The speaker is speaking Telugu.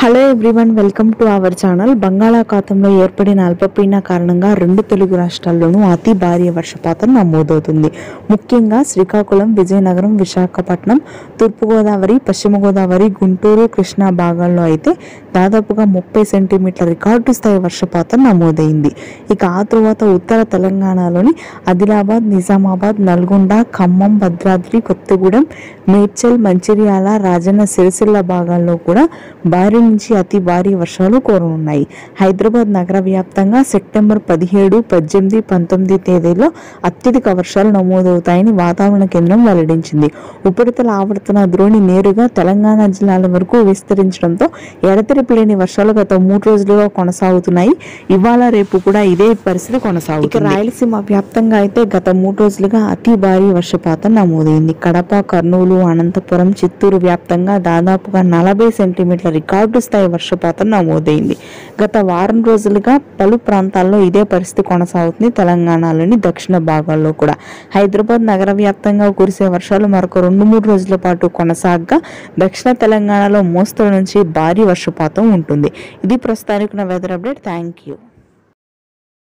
Hello everyone, welcome to our channel. బంగాళాఖాతంలో ఏర్పడిన అల్పపీడన కారణంగా రెండు తెలుగు రాష్ట్రాల్లోనూ అతి భారీ వర్షపాతం నమోదవుతుంది. ముఖ్యంగా శ్రీకాకుళం, విజయనగరం, విశాఖపట్నం, తూర్పుగోదావరి, పశ్చిమ గోదావరి, గుంటూరు, కృష్ణా భాగాల్లో అయితే దాదాపుగా 30 సెంటీమీటర్ల రికార్డు స్థాయి వర్షపాతం నమోదైంది. ఇక ఆ తరువాత ఉత్తర తెలంగాణలోని ఆదిలాబాద్, నిజామాబాద్, నల్గొండ, ఖమ్మం, భద్రాద్రి, కొత్తగూడెం, మేడ్చల్, మంచిర్యాల, రాజన్న సిరిసిల్ల భాగాల్లో కూడా భారీ నుంచి అతి భారీ వర్షాలు కురనున్నాయి. హైదరాబాద్ నగర వ్యాప్తంగా సెప్టెంబర్ 17, 18, 19 తేదీల్లో అత్యధిక వర్షాలు నమోదవుతాయని వాతావరణ కేంద్రం వెల్లడించింది. ఉపరితల ఆవర్తన ద్రోణి నేరుగా తెలంగాణ జిల్లాల వరకు విస్తరించడంతో ఎడతెరిపి లేని వర్షాలు గత 3 రోజులుగా కొనసాగుతున్నాయి. ఇవాళ రేపు కూడా ఇదే పరిస్థితి కొనసాగుతుంది. ఇక రాయలసీమ వ్యాప్తంగా అయితే గత 3 రోజులుగా అతి భారీ వర్షపాతం నమోదైంది. కడప, కర్నూలు, అనంతపురం, చిత్తూరు వ్యాప్తంగా దాదాపుగా 40 సెంటీమీటర్ల రికార్డు స్థాయి వర్షపాతం నమోదైంది. గత వారం రోజులుగా పలు ప్రాంతాల్లో ఇదే పరిస్థితి కొనసాగుతుంది. తెలంగాణలోని దక్షిణ భాగాల్లో కూడా. హైదరాబాద్ నగర వ్యాప్తంగా కురిసే వర్షాలు మరొక 2-3 రోజుల పాటు కొనసాగగా దక్షిణ తెలంగాణలో మోస్తరు నుంచి భారీ వర్షపాతం ఉంటుంది. ఇది ప్రస్తుతానికి వెదర్ అప్డేట్. Thank you.